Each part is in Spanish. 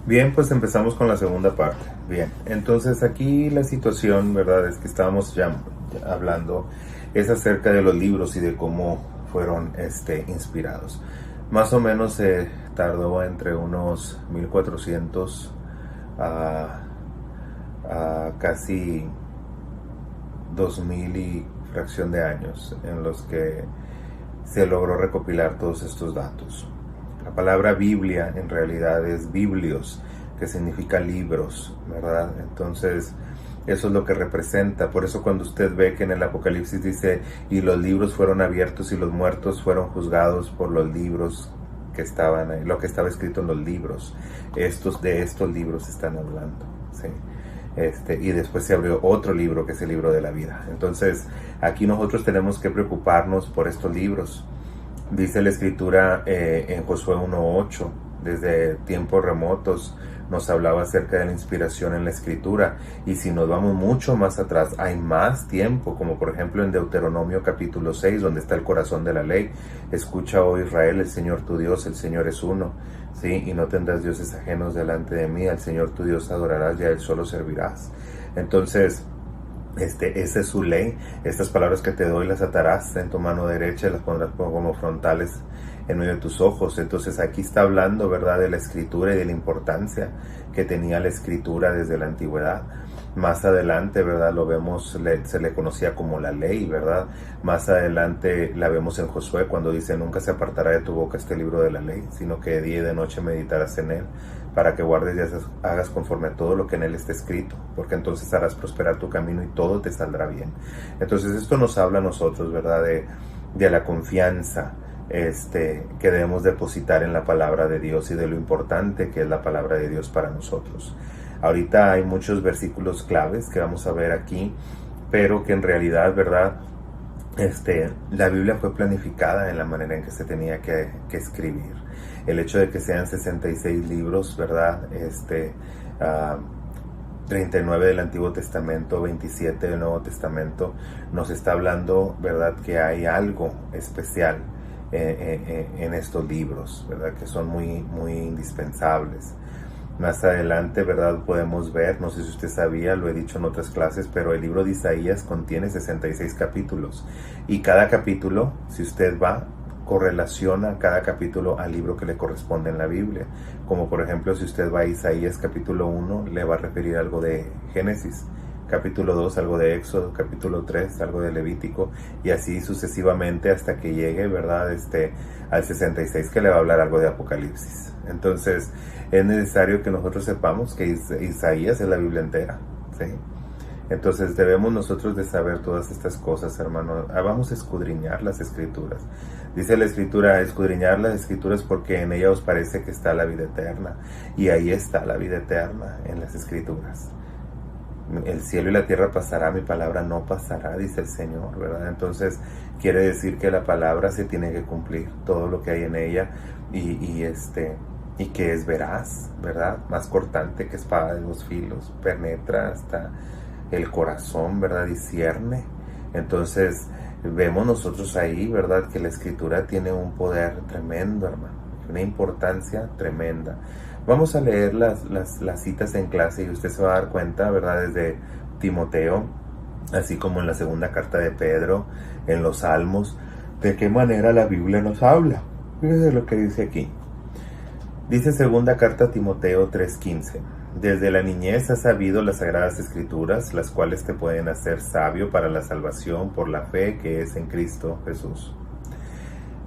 Bien, pues empezamos con la segunda parte. Bien, entonces aquí la situación, ¿verdad? Es que estábamos ya hablando, es acerca de los libros y de cómo fueron inspirados. Más o menos se tardó entre unos 1400 a, a casi 2000 y fracción de años en los que se logró recopilar todos estos datos. La palabra Biblia en realidad es biblios, que significa libros, ¿verdad? Entonces, eso es lo que representa. Por eso cuando usted ve que en el Apocalipsis dice, y los libros fueron abiertos y los muertos fueron juzgados por los libros que estaban ahí, lo que estaba escrito en los libros, de estos libros están hablando, ¿sí? Y después se abrió otro libro que es el libro de la vida. Entonces, aquí nosotros tenemos que preocuparnos por estos libros. Dice la escritura en Josué 1:8, desde tiempos remotos nos hablaba acerca de la inspiración en la escritura, y si nos vamos mucho más atrás hay más tiempo, como por ejemplo en Deuteronomio capítulo 6, donde está el corazón de la ley. Escucha, oh Israel, el Señor tu Dios, el Señor es uno, ¿sí? Y no tendrás dioses ajenos delante de mí, al Señor tu Dios adorarás y a Él solo servirás. Entonces, esa es su ley. Estas palabras que te doy las atarás en tu mano derecha y las pondrás como frontales en medio de tus ojos. Entonces aquí está hablando, ¿verdad?, de la escritura y de la importancia que tenía la escritura desde la antigüedad. Más adelante, ¿verdad?, lo vemos, se le conocía como la ley, ¿verdad? Más adelante la vemos en Josué cuando dice, nunca se apartará de tu boca este libro de la ley, sino que de día y de noche meditarás en él, para que guardes y hagas conforme a todo lo que en él está escrito, porque entonces harás prosperar tu camino y todo te saldrá bien. Entonces esto nos habla a nosotros, ¿verdad?, de la confianza que debemos depositar en la palabra de Dios y de lo importante que es la palabra de Dios para nosotros. Ahorita hay muchos versículos claves que vamos a ver aquí, pero que en realidad, ¿verdad?, la Biblia fue planificada en la manera en que se tenía que escribir. El hecho de que sean 66 libros, ¿verdad?, 39 del Antiguo Testamento, 27 del Nuevo Testamento, nos está hablando, ¿verdad?, que hay algo especial en estos libros, ¿verdad?, que son muy, muy indispensables. Más adelante, ¿verdad?, podemos ver, no sé si usted sabía, lo he dicho en otras clases, pero el libro de Isaías contiene 66 capítulos. Y cada capítulo, si usted va, correlaciona cada capítulo al libro que le corresponde en la Biblia. Como por ejemplo, si usted va a Isaías capítulo 1, le va a referir algo de Génesis. Capítulo 2, algo de Éxodo. Capítulo 3, algo de Levítico. Y así sucesivamente hasta que llegue, ¿verdad?, al 66, que le va a hablar algo de Apocalipsis. Entonces, es necesario que nosotros sepamos que Isaías es la Biblia entera, ¿sí? Entonces debemos nosotros de saber todas estas cosas, hermano. Vamos a escudriñar las escrituras. Dice la escritura, escudriñar las escrituras porque en ella os parece que está la vida eterna. Y ahí está la vida eterna, en las escrituras. El cielo y la tierra pasará, mi palabra no pasará, dice el Señor, ¿verdad? Entonces quiere decir que la palabra se tiene que cumplir, todo lo que hay en ella, y que es veraz, ¿verdad? Más cortante que espada de dos filos, penetra hasta el corazón, ¿verdad? Discierne. Entonces vemos nosotros ahí, ¿verdad?, que la escritura tiene un poder tremendo, hermano, una importancia tremenda. Vamos a leer las citas en clase y usted se va a dar cuenta, ¿verdad?, desde Timoteo, así como en la segunda carta de Pedro, en los Salmos, de qué manera la Biblia nos habla. Fíjese lo que dice aquí. Dice segunda carta a Timoteo 3:15. Desde la niñez has sabido las sagradas escrituras, las cuales te pueden hacer sabio para la salvación por la fe que es en Cristo Jesús.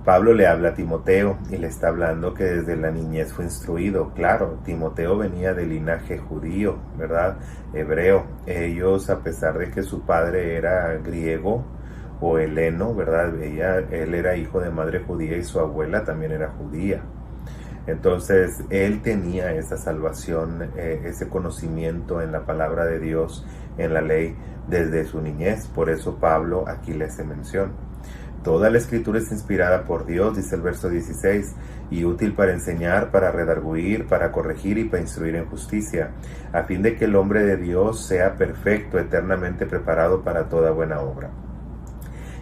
Pablo le habla a Timoteo y le está hablando que desde la niñez fue instruido. Claro, Timoteo venía del linaje judío, ¿verdad?, hebreo. Ellos, a pesar de que su padre era griego o heleno, ¿verdad?, él era hijo de madre judía y su abuela también era judía. Entonces él tenía esa salvación, ese conocimiento en la palabra de Dios, en la ley, desde su niñez. Por eso Pablo aquí le hace mención. Toda la escritura es inspirada por Dios, dice el verso 16, y útil para enseñar, para redarguir, para corregir y para instruir en justicia, a fin de que el hombre de Dios sea perfecto, eternamente preparado para toda buena obra.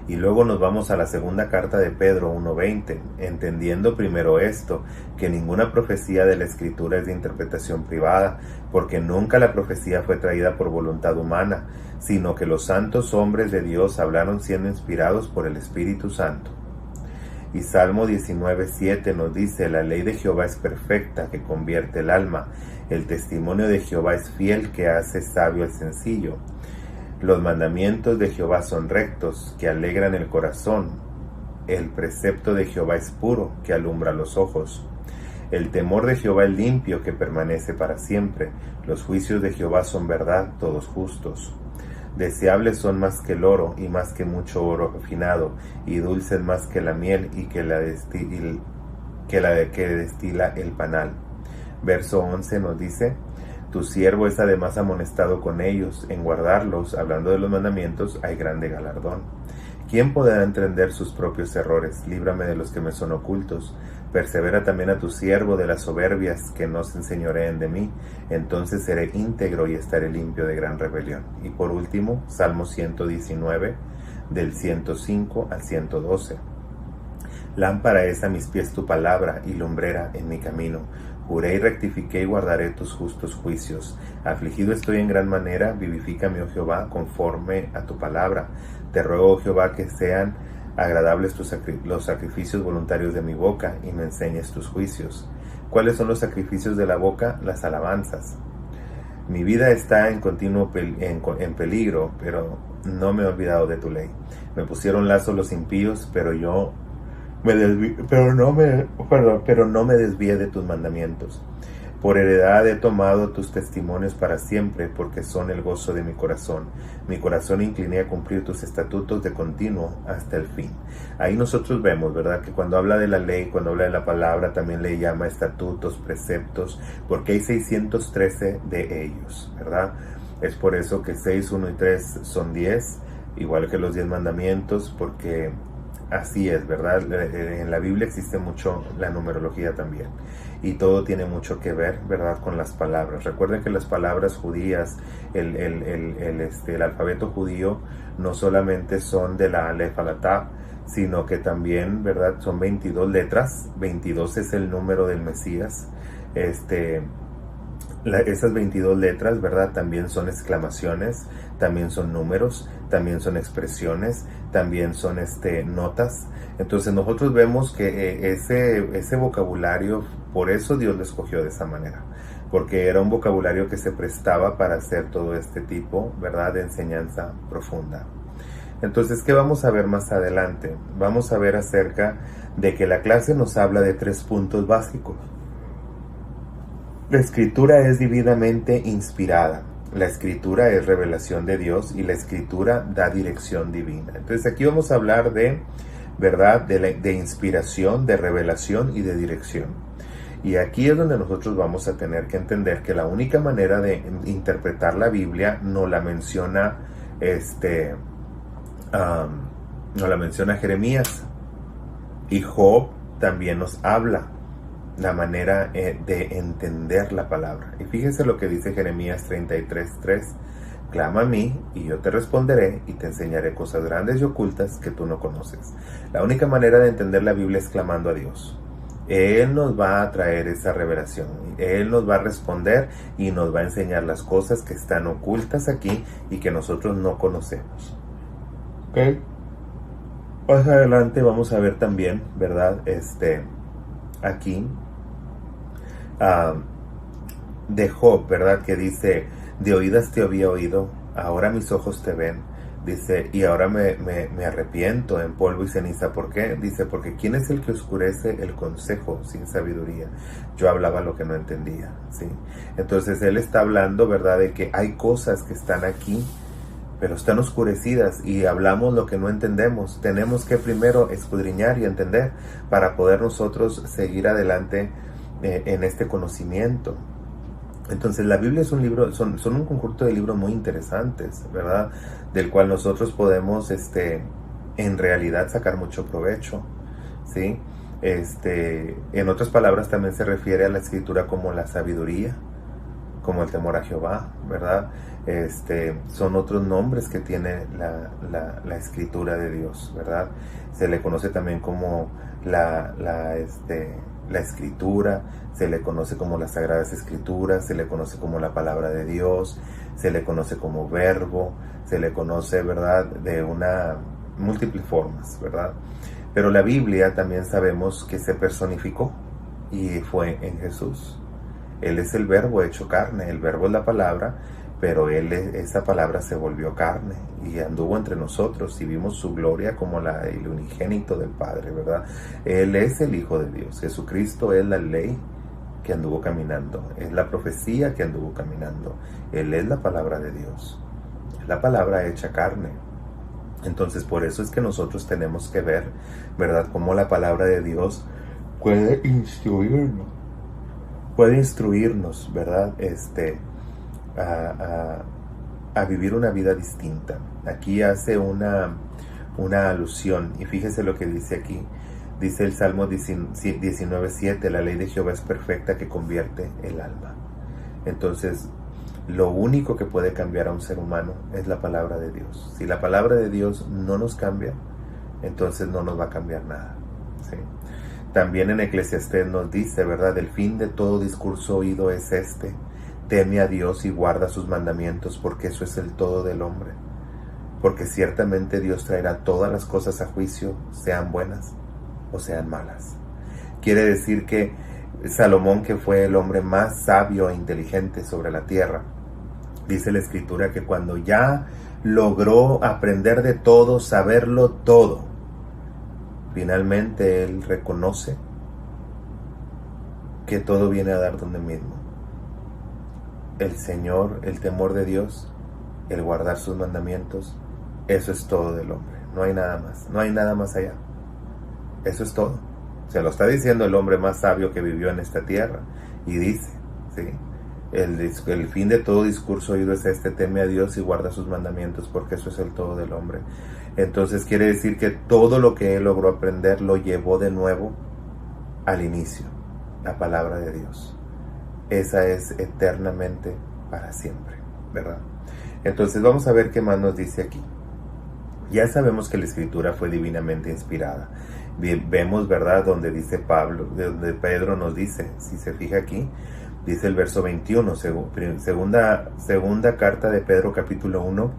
Y luego nos vamos a la segunda carta de Pedro 1:20, entendiendo primero esto, que ninguna profecía de la Escritura es de interpretación privada, porque nunca la profecía fue traída por voluntad humana, sino que los santos hombres de Dios hablaron siendo inspirados por el Espíritu Santo. Y Salmo 19:7 nos dice, la ley de Jehová es perfecta, que convierte el alma. El testimonio de Jehová es fiel, que hace sabio al sencillo. Los mandamientos de Jehová son rectos, que alegran el corazón. El precepto de Jehová es puro, que alumbra los ojos. El temor de Jehová es limpio, que permanece para siempre. Los juicios de Jehová son verdad, todos justos. Deseables son más que el oro, y más que mucho oro refinado, y dulces más que la miel, y que destila el panal. Verso 11 nos dice, tu siervo es además amonestado con ellos, en guardarlos, hablando de los mandamientos, hay grande galardón. ¿Quién podrá entender sus propios errores? Líbrame de los que me son ocultos. Persevera también a tu siervo de las soberbias, que no se enseñoreen de mí. Entonces seré íntegro y estaré limpio de gran rebelión. Y por último, Salmo 119, del 105 al 112. Lámpara es a mis pies tu palabra, y lumbrera en mi camino. Juré y rectifiqué y guardaré tus justos juicios. Afligido estoy en gran manera, vivifícame, oh Jehová, conforme a tu palabra. Te ruego, oh Jehová, que sean agradables los sacrificios voluntarios de mi boca, y me enseñes tus juicios. ¿Cuáles son los sacrificios de la boca? Las alabanzas. Mi vida está en continuo en peligro, pero no me he olvidado de tu ley. Me pusieron lazo los impíos, pero no me desvié de tus mandamientos. Por heredad he tomado tus testimonios para siempre, porque son el gozo de mi corazón. Mi corazón incliné a cumplir tus estatutos de continuo hasta el fin. Ahí nosotros vemos, ¿verdad?, que cuando habla de la ley, cuando habla de la palabra, también le llama estatutos, preceptos, porque hay 613 de ellos, ¿verdad? Es por eso que 6, 1 y 3 son 10, igual que los 10 mandamientos, porque así es, ¿verdad? En la Biblia existe mucho la numerología también. Y todo tiene mucho que ver, ¿verdad?, con las palabras. Recuerden que las palabras judías, el alfabeto judío, no solamente son de la Alef a la Ta, sino que también, ¿verdad?, son 22 letras. 22 es el número del Mesías. Esas 22 letras, ¿verdad?, también son exclamaciones, también son números, también son expresiones, también son notas. Entonces nosotros vemos que ese vocabulario, por eso Dios lo escogió de esa manera, porque era un vocabulario que se prestaba para hacer todo este tipo, ¿verdad?, de enseñanza profunda. Entonces, ¿qué vamos a ver más adelante? Vamos a ver acerca de que la clase nos habla de 3 puntos básicos. La Escritura es divinamente inspirada. La Escritura es revelación de Dios y la Escritura da dirección divina. Entonces aquí vamos a hablar de, ¿verdad?, de inspiración, de revelación y de dirección. Y aquí es donde nosotros vamos a tener que entender que la única manera de interpretar la Biblia no la menciona Jeremías. Y Job también nos habla la manera de entender la palabra. Y fíjense lo que dice Jeremías 33:3. Clama a mí y yo te responderé y te enseñaré cosas grandes y ocultas que tú no conoces. La única manera de entender la Biblia es clamando a Dios. Él nos va a traer esa revelación. Él nos va a responder y nos va a enseñar las cosas que están ocultas aquí y que nosotros no conocemos. ¿Ok? Más adelante vamos a ver también, ¿verdad?, aquí de Job, ¿verdad?, que dice, de oídas te había oído, ahora mis ojos te ven. Dice, y ahora me arrepiento en polvo y ceniza. ¿Por qué? Dice, porque ¿quién es el que oscurece el consejo sin sabiduría? Yo hablaba lo que no entendía, ¿sí? Entonces él está hablando, ¿verdad?, de que hay cosas que están aquí, pero están oscurecidas y hablamos lo que no entendemos. Tenemos que primero escudriñar y entender para poder nosotros seguir adelante en este conocimiento. Entonces la Biblia es un libro, son un conjunto de libros muy interesantes, ¿verdad?, del cual nosotros podemos en realidad sacar mucho provecho, ¿sí? En otras palabras también se refiere a la Escritura como la sabiduría, como el temor a Jehová, ¿verdad? Son otros nombres que tiene la escritura de Dios, ¿verdad? Se le conoce también como la escritura, se le conoce como las sagradas escrituras, se le conoce como la palabra de Dios, se le conoce como verbo, se le conoce, ¿verdad?, de una múltiples formas, ¿verdad? Pero la Biblia también sabemos que se personificó y fue en Jesús. Él es el verbo hecho carne, el verbo es la palabra, pero esa palabra se volvió carne y anduvo entre nosotros y vimos su gloria como el unigénito del Padre, ¿verdad? Él es el Hijo de Dios. Jesucristo es la ley que anduvo caminando, es la profecía que anduvo caminando. Él es la palabra de Dios, es la palabra hecha carne. Entonces, por eso es que nosotros tenemos que ver, ¿verdad?, cómo la palabra de Dios puede instruirnos, ¿verdad?, a vivir una vida distinta. Aquí hace una alusión, y fíjese lo que dice aquí. Dice el Salmo 19:7, la ley de Jehová es perfecta que convierte el alma. Entonces, lo único que puede cambiar a un ser humano es la palabra de Dios. Si la palabra de Dios no nos cambia, entonces no nos va a cambiar nada, ¿sí? También en Eclesiastés nos dice, ¿verdad?, el fin de todo discurso oído es teme a Dios y guarda sus mandamientos, porque eso es el todo del hombre. Porque ciertamente Dios traerá todas las cosas a juicio, sean buenas o sean malas. Quiere decir que Salomón, que fue el hombre más sabio e inteligente sobre la tierra, dice la Escritura que cuando ya logró aprender de todo, saberlo todo, finalmente él reconoce que todo viene a dar donde mismo. El Señor, el temor de Dios, el guardar sus mandamientos, eso es todo del hombre. No hay nada más, no hay nada más allá. Eso es todo. Se lo está diciendo el hombre más sabio que vivió en esta tierra. Y dice, ¿sí?, el fin de todo discurso oído es teme a Dios y guarda sus mandamientos, porque eso es el todo del hombre. Entonces quiere decir que todo lo que él logró aprender lo llevó de nuevo al inicio, la palabra de Dios. Esa es eternamente para siempre, ¿verdad? Entonces vamos a ver qué más nos dice aquí. Ya sabemos que la Escritura fue divinamente inspirada. Vemos, ¿verdad?, donde dice Pablo, donde Pedro nos dice, si se fija aquí, dice el verso 21, segunda carta de Pedro, capítulo 1,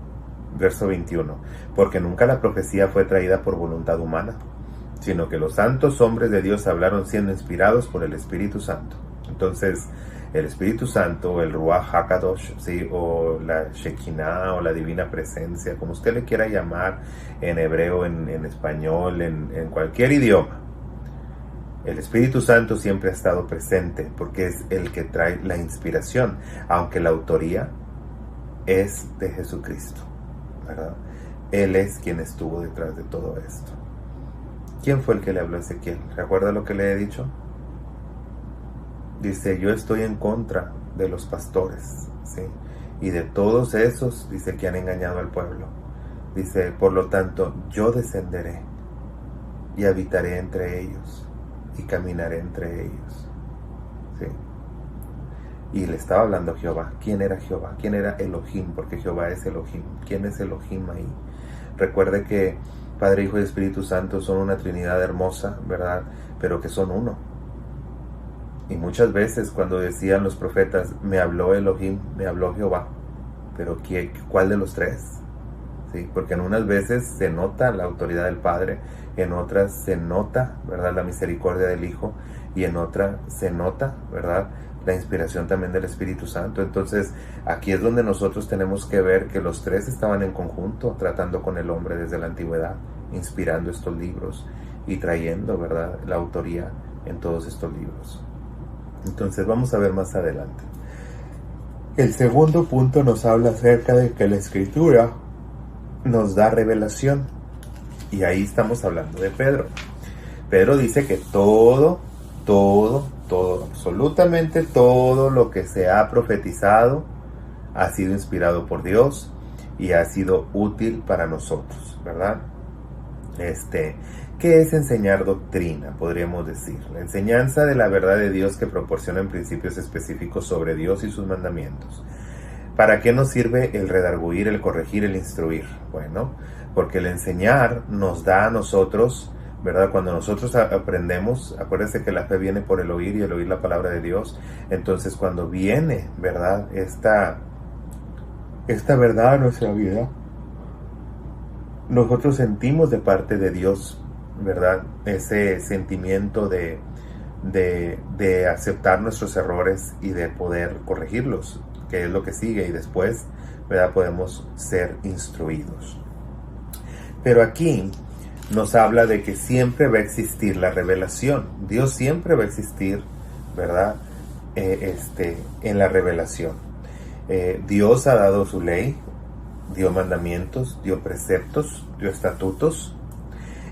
verso 21, porque nunca la profecía fue traída por voluntad humana, sino que los santos hombres de Dios hablaron siendo inspirados por el Espíritu Santo. Entonces, el Espíritu Santo, el Ruach HaKadosh, ¿sí?, o la Shekinah, o la Divina Presencia, como usted le quiera llamar, en hebreo, en español, en cualquier idioma. El Espíritu Santo siempre ha estado presente, porque es el que trae la inspiración, aunque la autoría es de Jesucristo, ¿verdad? Él es quien estuvo detrás de todo esto. ¿Quién fue el que le habló a Ezequiel? ¿Recuerda lo que le he dicho? Dice, yo estoy en contra de los pastores, ¿sí?, y de todos esos, dice, que han engañado al pueblo. Dice, por lo tanto, yo descenderé y habitaré entre ellos y caminaré entre ellos, ¿sí? Y le estaba hablando a Jehová. ¿Quién era Jehová? ¿Quién era Elohim? Porque Jehová es Elohim. ¿Quién es Elohim ahí? Recuerde que Padre, Hijo y Espíritu Santo son una Trinidad hermosa, ¿verdad?, pero que son uno. Y muchas veces cuando decían los profetas, me habló Elohim, me habló Jehová, pero ¿cuál de los tres? ¿Sí? Porque en unas veces se nota la autoridad del Padre, en otras se nota, ¿verdad?, la misericordia del Hijo, y en otra se nota, ¿verdad?, la inspiración también del Espíritu Santo. Entonces aquí es donde nosotros tenemos que ver que los tres estaban en conjunto, tratando con el hombre desde la antigüedad, inspirando estos libros y trayendo, ¿verdad?, la autoría en todos estos libros. Entonces vamos a ver más adelante. El segundo punto nos habla acerca de que la Escritura nos da revelación. Y ahí estamos hablando de Pedro. Pedro dice que todo, absolutamente todo lo que se ha profetizado ha sido inspirado por Dios y ha sido útil para nosotros, ¿verdad? ¿Qué es enseñar doctrina? Podríamos decir, la enseñanza de la verdad de Dios que proporciona principios específicos sobre Dios y sus mandamientos. ¿Para qué nos sirve el redarguir, el corregir, el instruir? Bueno, porque el enseñar nos da a nosotros, ¿verdad? Cuando nosotros aprendemos, acuérdense que la fe viene por el oír y el oír la palabra de Dios. Entonces, cuando viene, ¿verdad? Esta verdad a nuestra vida, nosotros sentimos de parte de Dios, ¿verdad? Ese sentimiento de aceptar nuestros errores y de poder corregirlos, que es lo que sigue, y después, ¿verdad? Podemos ser instruidos. Pero aquí nos habla de que siempre va a existir la revelación. Dios siempre va a existir, ¿verdad? En la revelación. Dios ha dado su ley, dio mandamientos, dio preceptos, dio estatutos.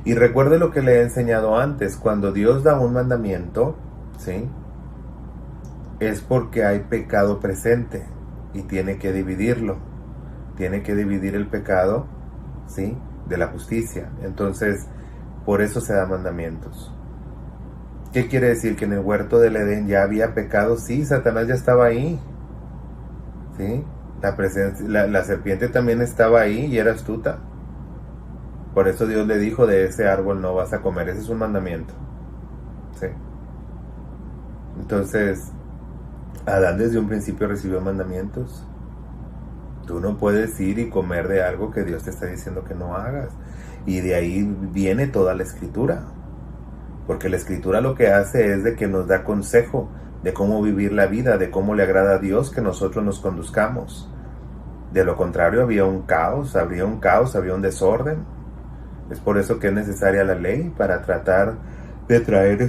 Y recuerde lo que le he enseñado antes, cuando Dios da un mandamiento, ¿sí? Es porque hay pecado presente y tiene que dividirlo. Tiene que dividir el pecado, ¿sí? De la justicia. Entonces, por eso se dan mandamientos. ¿Qué quiere decir? Que en el huerto del Edén ya había pecado. Sí, Satanás ya estaba ahí. ¿Sí? La serpiente también estaba ahí y era astuta. Por eso Dios le dijo, de ese árbol no vas a comer. Ese es un mandamiento. ¿Sí? Entonces, Adán desde un principio recibió mandamientos. Tú no puedes ir y comer de algo que Dios te está diciendo que no hagas. Y de ahí viene toda la escritura. Porque la escritura lo que hace es de que nos da consejo de cómo vivir la vida, de cómo le agrada a Dios que nosotros nos conduzcamos. De lo contrario había un caos, había un desorden. Es por eso que es necesaria la ley para tratar de traer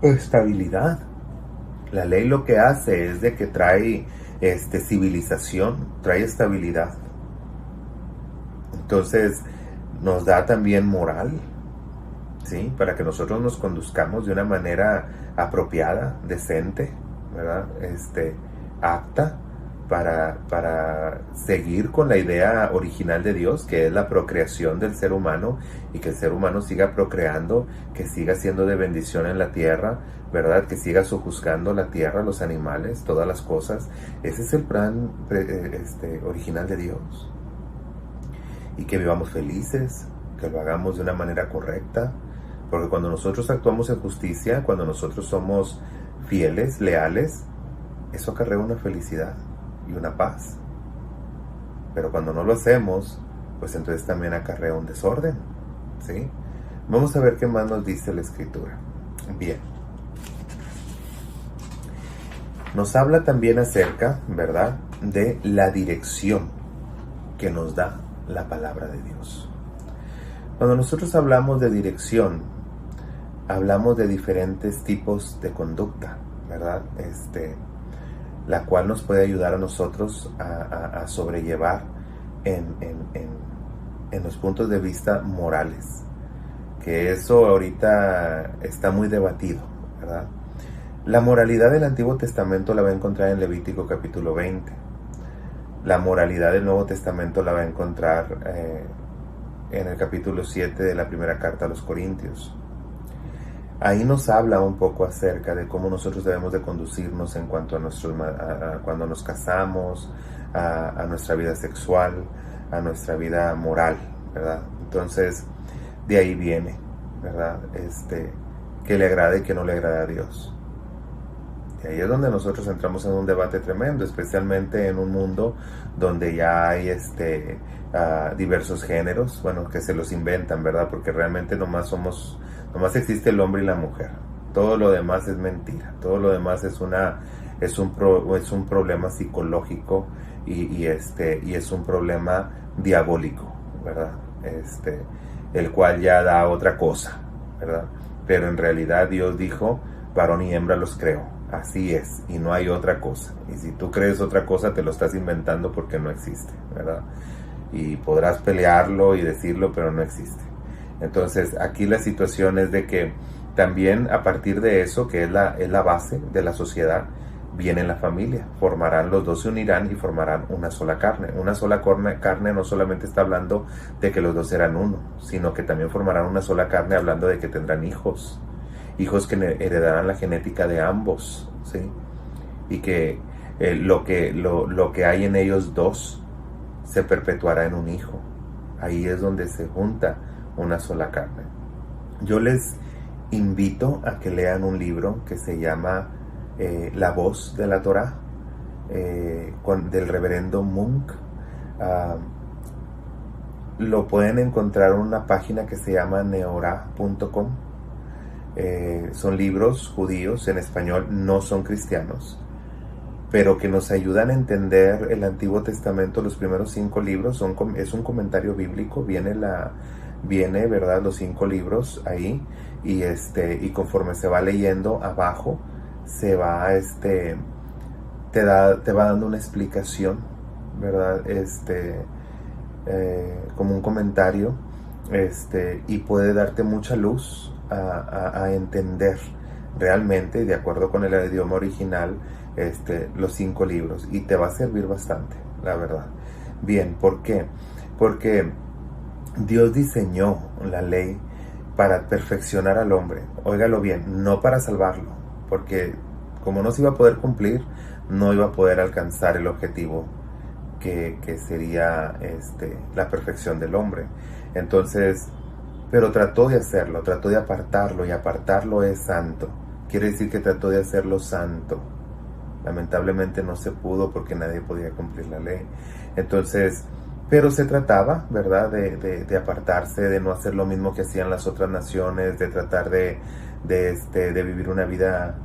estabilidad. La ley lo que hace es de que trae civilización, trae estabilidad. Entonces nos da también moral, ¿sí? Para que nosotros nos conduzcamos de una manera apropiada, decente, ¿verdad? Apta para seguir con la idea original de Dios, que es la procreación del ser humano, y que el ser humano siga procreando, que siga siendo de bendición en la tierra, ¿verdad? Que siga sojuzgando la tierra, los animales, todas las cosas. Ese es el plan original de Dios. Y que vivamos felices, que lo hagamos de una manera correcta, porque cuando nosotros actuamos en justicia, cuando nosotros somos fieles, leales, eso acarrea una felicidad y una paz. Pero cuando no lo hacemos, pues entonces también acarrea un desorden, ¿sí? Vamos a ver qué más nos dice la escritura. Bien. Nos habla también acerca, ¿verdad?, de la dirección que nos da la palabra de Dios. Cuando nosotros hablamos de dirección, hablamos de diferentes tipos de conducta, ¿verdad? La cual nos puede ayudar a nosotros a sobrellevar en los puntos de vista morales, que eso ahorita está muy debatido, ¿verdad? La moralidad del Antiguo Testamento la va a encontrar en Levítico capítulo 20. La moralidad del Nuevo Testamento la va a encontrar en el capítulo 7 de la primera carta a los Corintios. Ahí nos habla un poco acerca de cómo nosotros debemos de conducirnos en cuanto a cuando nos casamos, a nuestra vida sexual, a nuestra vida moral, ¿verdad? Entonces, de ahí viene, ¿verdad? Que le agrada y que no le agrada a Dios. Y ahí es donde nosotros entramos en un debate tremendo, especialmente en un mundo donde ya hay diversos géneros, bueno, que se los inventan, ¿verdad? Porque realmente nomás existe el hombre y la mujer. Todo lo demás es mentira. Todo lo demás es un problema psicológico y es un problema diabólico, ¿verdad? El cual ya da otra cosa, ¿verdad? Pero en realidad Dios dijo, varón y hembra los creó. Así es, y no hay otra cosa. Y si tú crees otra cosa, te lo estás inventando porque no existe, ¿verdad? Y podrás pelearlo y decirlo, pero no existe. Entonces, aquí la situación es de que también a partir de eso, que es la base de la sociedad, viene la familia, formarán, los dos se unirán y formarán una sola carne. Una sola carne no solamente está hablando de que los dos serán uno, sino que también formarán una sola carne hablando de que tendrán hijos, hijos que heredarán la genética de ambos, ¿sí? Y que lo que hay en ellos dos se perpetuará en un hijo. Ahí es donde se junta una sola carne. Yo les invito a que lean un libro que se llama La voz de la Torá, del reverendo Munk. Lo pueden encontrar en una página que se llama neorá.com. Son libros judíos en español, no son cristianos, pero que nos ayudan a entender el Antiguo Testamento. Los primeros 5 libros es un comentario bíblico, viene ¿verdad? Los 5 libros ahí, y conforme se va leyendo abajo, se va, te va dando una explicación, ¿verdad? Como un comentario, y puede darte mucha luz a entender realmente, de acuerdo con el idioma original, los 5 libros, y te va a servir bastante, la verdad. Bien, ¿por qué? Porque Dios diseñó la ley para perfeccionar al hombre. Óigalo bien, no para salvarlo, porque como no se iba a poder cumplir, no iba a poder alcanzar el objetivo que sería la perfección del hombre. Entonces, pero trató de hacerlo, trató de apartarlo, y apartarlo es santo. Quiere decir que trató de hacerlo santo. Lamentablemente no se pudo porque nadie podía cumplir la ley. Entonces, pero se trataba, ¿verdad?, de apartarse, de no hacer lo mismo que hacían las otras naciones, de tratar de vivir una vida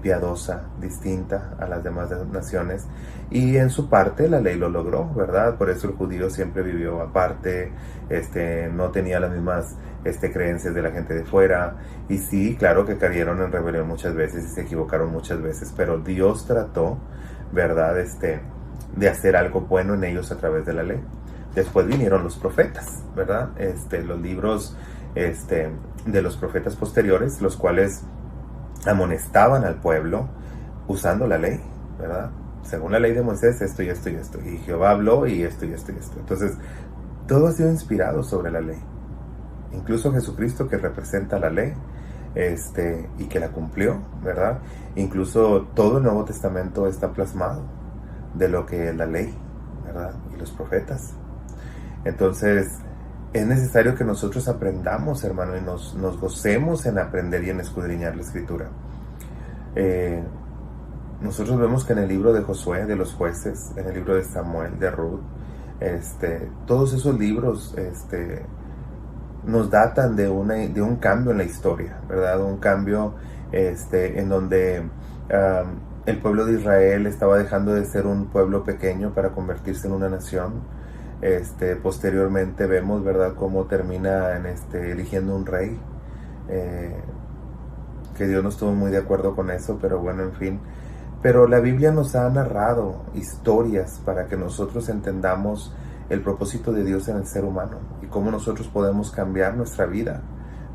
piadosa, distinta a las demás naciones. Y en su parte la ley lo logró, ¿verdad? Por eso el judío siempre vivió aparte, no tenía las mismas creencias de la gente de fuera. Y sí, claro que cayeron en rebelión muchas veces y se equivocaron muchas veces, pero Dios trató, ¿verdad?, de hacer algo bueno en ellos a través de la ley. Después vinieron los profetas, ¿verdad? Los libros de los profetas posteriores, los cuales amonestaban al pueblo usando la ley, ¿verdad? Según la ley de Moisés, esto y esto y esto. Y Jehová habló y esto y esto y esto. Entonces, todo ha sido inspirado sobre la ley. Incluso Jesucristo, que representa la ley, y que la cumplió, ¿verdad? Incluso todo el Nuevo Testamento está plasmado de lo que es la ley, ¿verdad? Y los profetas. Entonces, es necesario que nosotros aprendamos, hermano, y nos gocemos en aprender y en escudriñar la Escritura. Nosotros vemos que en el libro de Josué, de los jueces, en el libro de Samuel, de Ruth, todos esos libros nos datan de un cambio en la historia, ¿verdad? Un cambio en donde el pueblo de Israel estaba dejando de ser un pueblo pequeño para convertirse en una nación. Posteriormente vemos, ¿verdad?, cómo termina eligiendo un rey, que Dios no estuvo muy de acuerdo con eso, pero bueno, en fin. Pero la Biblia nos ha narrado historias para que nosotros entendamos el propósito de Dios en el ser humano y cómo nosotros podemos cambiar nuestra vida,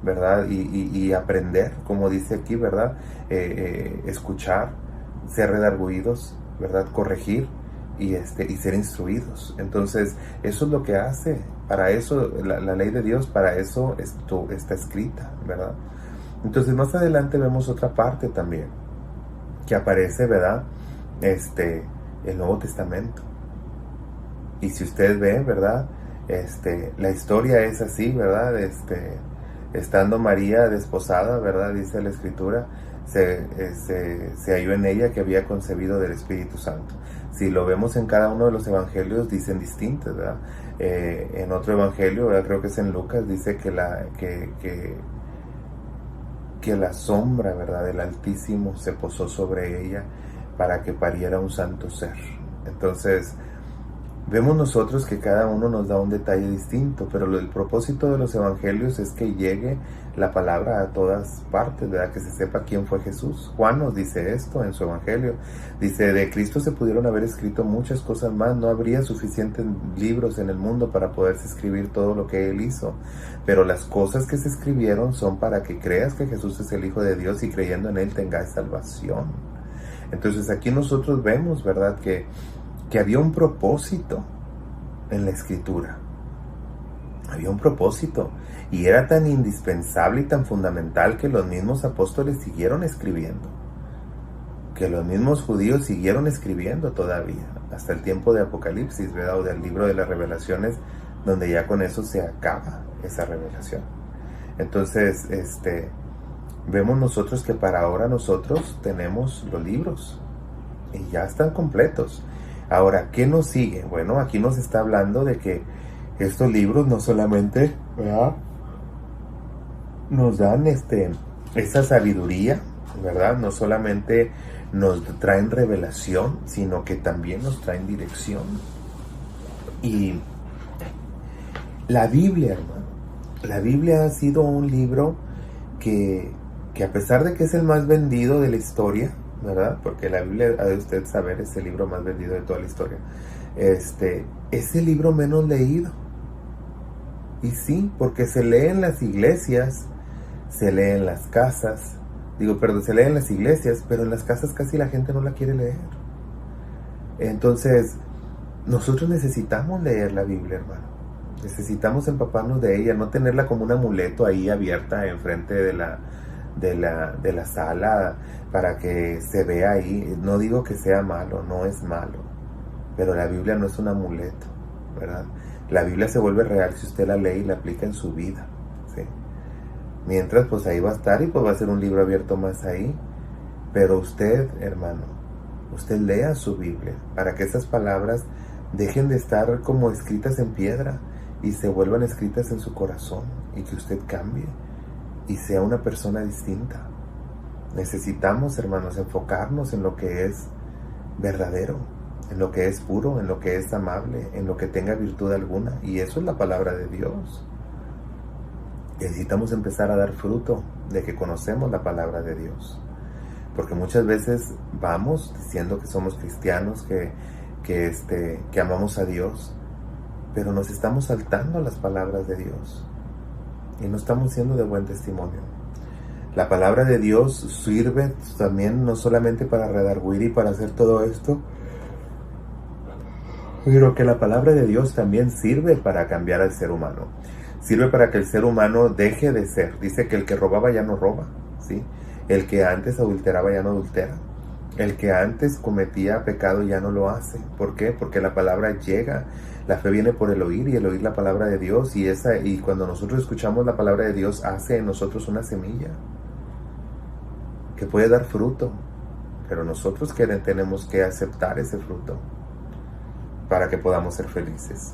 ¿verdad? Y aprender, como dice aquí, ¿verdad? Escuchar, ser redarguidos, ¿verdad? Corregir y ser instruidos. Entonces, eso es lo que hace. Para eso, la ley de Dios, para eso está escrita, ¿verdad? Entonces, más adelante vemos otra parte también, que aparece, ¿verdad? El Nuevo Testamento. Y si usted ve, ¿verdad? La historia es así, ¿verdad? Estando María desposada, ¿verdad? Dice la Escritura, se halló en ella que había concebido del Espíritu Santo. Si lo vemos en cada uno de los evangelios, dicen distintos, ¿verdad? En otro evangelio, ¿verdad?, creo que es en Lucas, dice que la sombra, ¿verdad?, del Altísimo se posó sobre ella para que pariera un santo ser. Entonces, vemos nosotros que cada uno nos da un detalle distinto, pero el propósito de los evangelios es que llegue la palabra a todas partes, ¿verdad?, que se sepa quién fue Jesús. Juan nos dice esto en su evangelio. Dice, de Cristo se pudieron haber escrito muchas cosas más, no habría suficientes libros en el mundo para poderse escribir todo lo que Él hizo, pero las cosas que se escribieron son para que creas que Jesús es el Hijo de Dios y creyendo en Él tengas salvación. Entonces aquí nosotros vemos, ¿verdad?, que había un propósito en la escritura. Había un propósito y era tan indispensable y tan fundamental que los mismos apóstoles siguieron escribiendo, que los mismos judíos siguieron escribiendo todavía, hasta el tiempo de Apocalipsis, ¿verdad?, o del libro de las revelaciones, donde ya con eso se acaba esa revelación. Entonces, vemos nosotros que para ahora nosotros tenemos los libros y ya están completos. Ahora, ¿qué nos sigue? Bueno, aquí nos está hablando de que estos libros no solamente, ¿verdad?, nos dan esa sabiduría, ¿verdad? No solamente nos traen revelación, sino que también nos traen dirección. Y la Biblia, hermano, la Biblia ha sido un libro que a pesar de que es el más vendido de la historia, ¿verdad?, porque la Biblia, ha de usted saber, es el libro más vendido de toda la historia, es el libro menos leído. Y sí, porque se lee en las iglesias, se lee en las casas, se lee en las iglesias, pero en las casas casi la gente no la quiere leer. Entonces, nosotros necesitamos leer la Biblia, hermano. Necesitamos empaparnos de ella, no tenerla como un amuleto ahí abierta enfrente de la sala para que se vea ahí. No digo que sea malo, no es malo, pero la Biblia no es un amuleto, ¿verdad? La Biblia se vuelve real si usted la lee y la aplica en su vida, ¿sí? Mientras, pues ahí va a estar y pues va a ser un libro abierto más ahí. Pero usted, hermano, usted lea su Biblia para que esas palabras dejen de estar como escritas en piedra y se vuelvan escritas en su corazón, y que usted cambie y sea una persona distinta. Necesitamos, hermanos, enfocarnos en lo que es verdadero, en lo que es puro, en lo que es amable, en lo que tenga virtud alguna, y eso es la palabra de Dios. Necesitamos empezar a dar fruto de que conocemos la palabra de Dios, porque muchas veces vamos diciendo que somos cristianos, que amamos a Dios, pero nos estamos saltando las palabras de Dios y no estamos siendo de buen testimonio. La palabra de Dios sirve también no solamente para redarguir y para hacer todo esto, pero que la palabra de Dios también sirve para cambiar al ser humano. Sirve para que el ser humano deje de ser. Dice que el que robaba ya no roba, ¿sí? El que antes adulteraba ya no adultera. El que antes cometía pecado ya no lo hace. ¿Por qué? Porque la palabra llega. La fe viene por el oír, y el oír la palabra de Dios. Y cuando nosotros escuchamos la palabra de Dios, hace en nosotros una semilla que puede dar fruto. Pero nosotros tenemos que aceptar ese fruto para que podamos ser felices,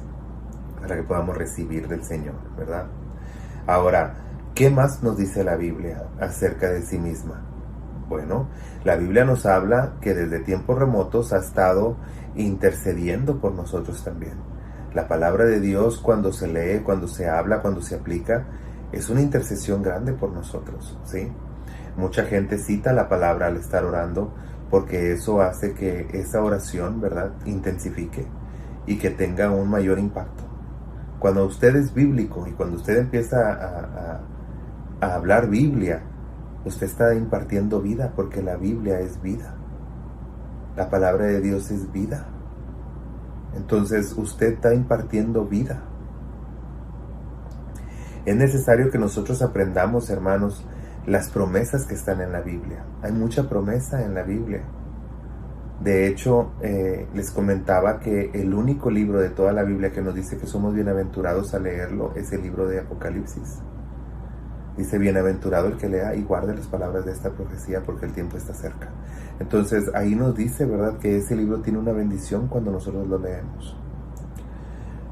para que podamos recibir del Señor, ¿verdad? Ahora, ¿qué más nos dice la Biblia acerca de sí misma? Bueno, la Biblia nos habla que desde tiempos remotos ha estado intercediendo por nosotros también. La palabra de Dios, cuando se lee, cuando se habla, cuando se aplica, es una intercesión grande por nosotros, ¿sí? Mucha gente cita la palabra al estar orando, porque eso hace que esa oración, ¿verdad?, intensifique y que tenga un mayor impacto. Cuando usted es bíblico y cuando usted empieza a hablar Biblia, usted está impartiendo vida, porque la Biblia es vida. La palabra de Dios es vida. Entonces usted está impartiendo vida. Es necesario que nosotros aprendamos, hermanos, las promesas que están en la Biblia. Hay mucha promesa en la Biblia. De hecho, les comentaba que el único libro de toda la Biblia que nos dice que somos bienaventurados al leerlo es el libro de Apocalipsis. Dice: bienaventurado el que lea y guarde las palabras de esta profecía, porque el tiempo está cerca. Entonces ahí nos dice, ¿verdad?, que ese libro tiene una bendición cuando nosotros lo leemos.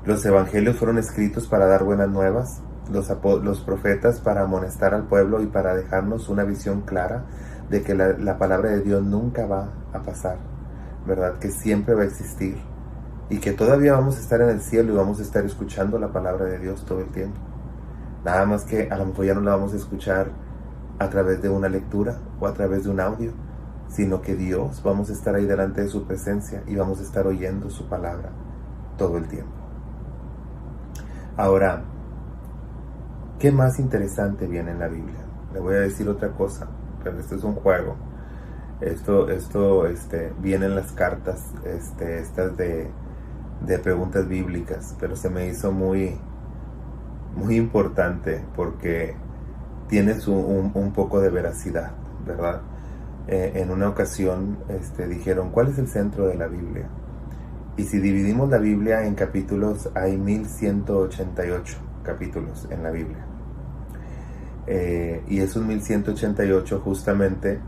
Los evangelios fueron escritos para dar buenas nuevas, los profetas para amonestar al pueblo y para dejarnos una visión clara de que la palabra de Dios nunca va a pasar, ¿verdad?, que siempre va a existir y que todavía vamos a estar en el cielo y vamos a estar escuchando la palabra de Dios todo el tiempo. Nada más que a lo mejor ya no la vamos a escuchar a través de una lectura o a través de un audio, sino que Dios, vamos a estar ahí delante de su presencia y vamos a estar oyendo su palabra todo el tiempo. Ahora, ¿qué más interesante viene en la Biblia? Le voy a decir otra cosa, pero esto es un juego. Vienen las cartas, estas de preguntas bíblicas, pero se me hizo muy, muy importante porque tienes un poco de veracidad, ¿verdad? En una ocasión dijeron, ¿cuál es el centro de la Biblia? Y si dividimos la Biblia en capítulos, hay 1188 capítulos en la Biblia. Y esos 1188 justamente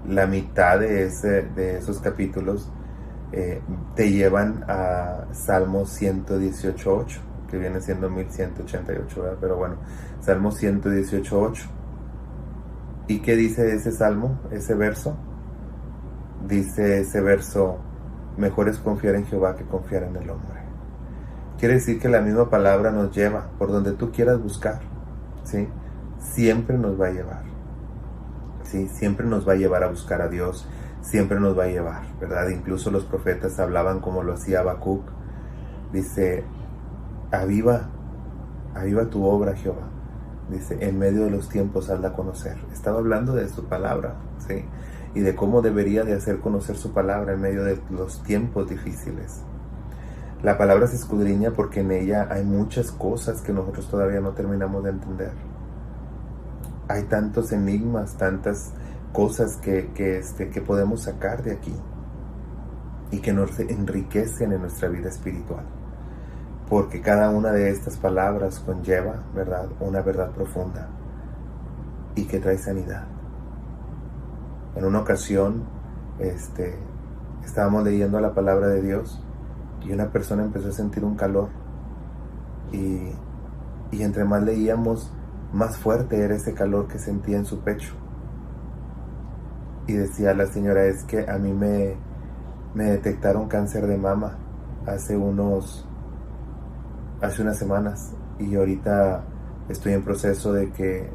la mitad de esos capítulos te llevan a Salmos 118.8, que viene siendo 1188, ¿verdad? Pero bueno, Salmos 118.8. ¿Y qué dice ese salmo, ese verso? Dice ese verso, mejor es confiar en Jehová que confiar en el hombre. Quiere decir que la misma palabra nos lleva por donde tú quieras buscar, ¿sí? Siempre nos va a llevar, ¿sí? Siempre nos va a llevar a buscar a Dios, siempre nos va a llevar, ¿verdad? Incluso los profetas hablaban como lo hacía Habacuc. Dice, aviva tu obra, Jehová. Dice, en medio de los tiempos hazla conocer. Estaba hablando de su palabra, ¿sí? Y de cómo debería de hacer conocer su palabra en medio de los tiempos difíciles. La palabra se escudriña porque en ella hay muchas cosas que nosotros todavía no terminamos de entender. Hay tantos enigmas, tantas cosas que podemos sacar de aquí y que nos enriquecen en nuestra vida espiritual. Porque cada una de estas palabras conlleva, ¿verdad?, una verdad profunda y que trae sanidad. En una ocasión, estábamos leyendo la palabra de Dios y una persona empezó a sentir un calor y entre más leíamos, más fuerte era ese calor que sentía en su pecho. Y decía la señora, es que a mí me detectaron cáncer de mama hace unas semanas y ahorita estoy en proceso de que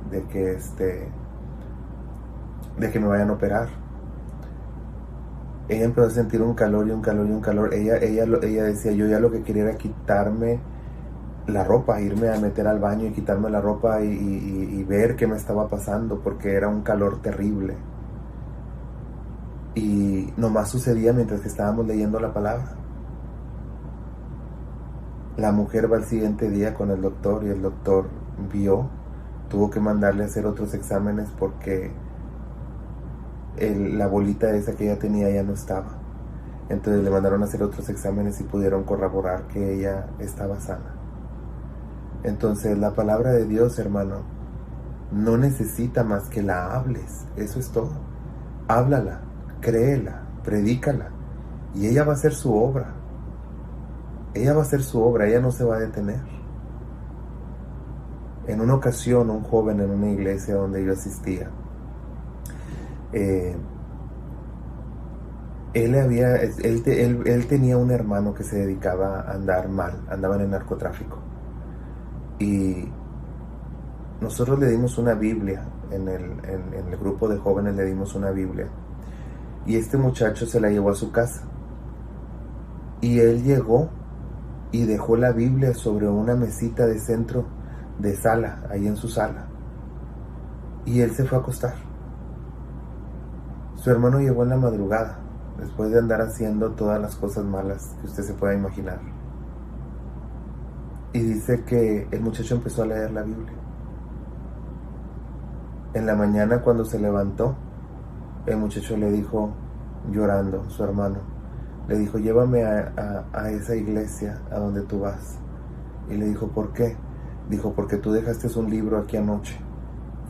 me vayan a operar. Ella empezó a sentir un calor y un calor y un calor. Ella decía, yo ya lo que quería era quitarme la ropa, irme a meter al baño y quitarme la ropa y ver qué me estaba pasando, porque era un calor terrible. Y nomás sucedía mientras que estábamos leyendo la palabra. La mujer va al siguiente día con el doctor y el doctor tuvo que mandarle a hacer otros exámenes porque la bolita esa que ella tenía ya no estaba. Entonces le mandaron a hacer otros exámenes y pudieron corroborar que ella estaba sana. Entonces la palabra de Dios, hermano, no necesita más que la hables. Eso es todo. Háblala, créela, predícala y ella va a hacer su obra. Ella va a hacer su obra, ella no se va a detener. En una ocasión, un joven en una iglesia donde yo asistía, él tenía un hermano que se dedicaba a andar mal, andaba en el narcotráfico. Y nosotros le dimos una Biblia, en el grupo de jóvenes le dimos una Biblia. Y este muchacho se la llevó a su casa. Y él llegó y dejó la Biblia sobre una mesita de centro de sala, ahí en su sala. Y él se fue a acostar. Su hermano llegó en la madrugada, después de andar haciendo todas las cosas malas que usted se pueda imaginar. Y dice que el muchacho empezó a leer la Biblia. En la mañana, cuando se levantó, el muchacho le dijo, llorando, su hermano, le dijo, llévame a esa iglesia a donde tú vas. Y le dijo, ¿por qué? Dijo, porque tú dejaste un libro aquí anoche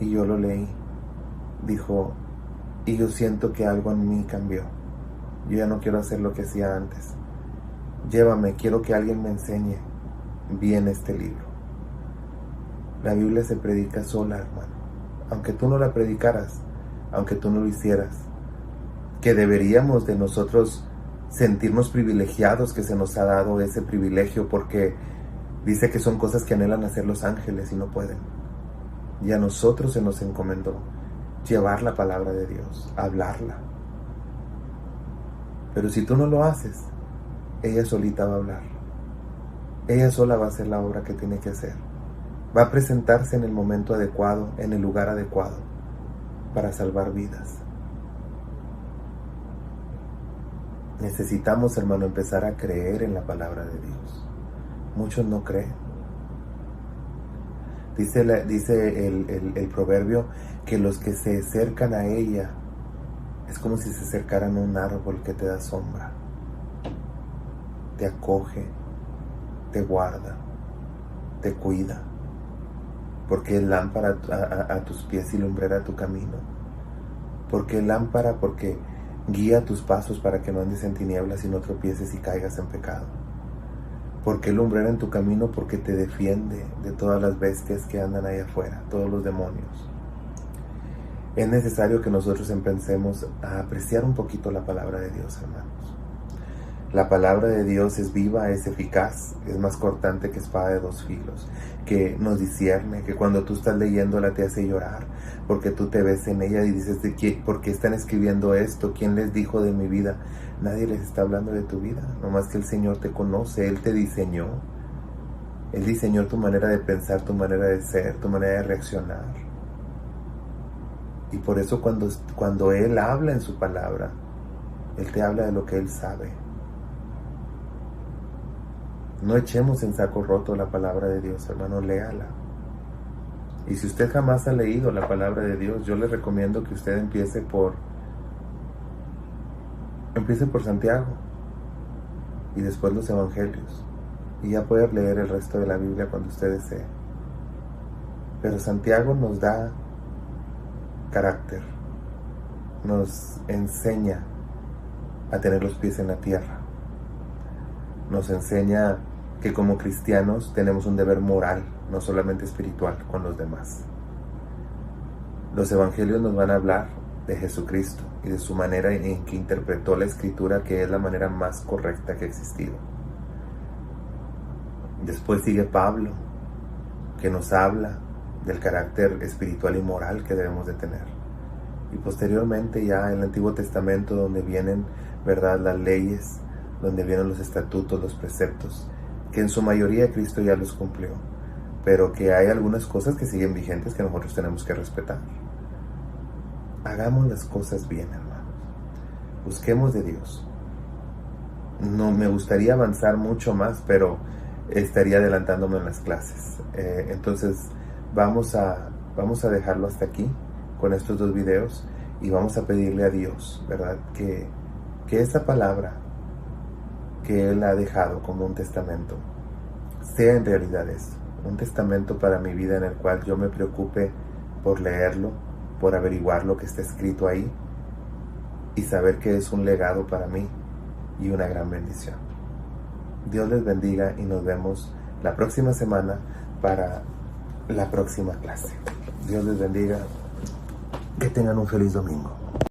y yo lo leí. Dijo, y yo siento que algo en mí cambió. Yo ya no quiero hacer lo que hacía antes. Llévame, quiero que alguien me enseñe bien este libro. La Biblia se predica sola, hermano. Aunque tú no la predicaras, aunque tú no lo hicieras. Que deberíamos de nosotros sentirnos privilegiados, que se nos ha dado ese privilegio, porque dice que son cosas que anhelan hacer los ángeles y no pueden. Y a nosotros se nos encomendó llevar la palabra de Dios, hablarla. Pero si tú no lo haces, ella solita va a hablar. Ella sola va a hacer la obra que tiene que hacer. Va a presentarse en el momento adecuado, en el lugar adecuado. para salvar vidas. Necesitamos, hermano, empezar a creer en la palabra de Dios. Muchos no creen. Dice el proverbio que los que se acercan a ella es como si se acercaran a un árbol que te da sombra, te acoge, te guarda, te cuida, porque es lámpara a tus pies y lumbrera a tu camino. Porque es lámpara, porque guía tus pasos para que no andes en tinieblas y no tropieces y caigas en pecado. Porque es lumbrera en tu camino, porque te defiende de todas las bestias que andan ahí afuera, todos los demonios. Es necesario que nosotros empecemos a apreciar un poquito la palabra de Dios, hermanos. La palabra de Dios es viva, es eficaz, es más cortante que espada de dos filos, que nos discierne, que cuando tú estás leyéndola te hace llorar, porque tú te ves en ella y dices, ¿por qué están escribiendo esto? ¿Quién les dijo de mi vida? Nadie les está hablando de tu vida, nomás que el Señor te conoce, Él te diseñó. Él diseñó tu manera de pensar, tu manera de ser, tu manera de reaccionar. Y por eso cuando Él habla en su palabra, Él te habla de lo que Él sabe. No echemos en saco roto la palabra de Dios, hermano, léala. Y si usted jamás ha leído la palabra de Dios, yo le recomiendo que usted empiece por Santiago y después los evangelios. Y ya puede leer el resto de la Biblia cuando usted desee. Pero Santiago nos da carácter, nos enseña a tener los pies en la tierra, nos enseña que como cristianos tenemos un deber moral, no solamente espiritual, con los demás. Los evangelios nos van a hablar de Jesucristo y de su manera en que interpretó la Escritura, que es la manera más correcta que ha existido. Después sigue Pablo, que nos habla del carácter espiritual y moral que debemos de tener. Y posteriormente ya en el Antiguo Testamento, donde vienen, ¿verdad?, las leyes, donde vienen los estatutos, los preceptos, que en su mayoría Cristo ya los cumplió, pero que hay algunas cosas que siguen vigentes que nosotros tenemos que respetar. Hagamos las cosas bien, hermanos. Busquemos de Dios. No me gustaría avanzar mucho más, pero estaría adelantándome en las clases. Entonces vamos a dejarlo hasta aquí con estos dos videos y vamos a pedirle a Dios, ¿verdad?, que esta palabra que Él ha dejado como un testamento sea en realidad eso, un testamento para mi vida, en el cual yo me preocupe por leerlo, por averiguar lo que está escrito ahí y saber que es un legado para mí y una gran bendición. Dios les bendiga y nos vemos la próxima semana para la próxima clase. Dios les bendiga. Que tengan un feliz domingo.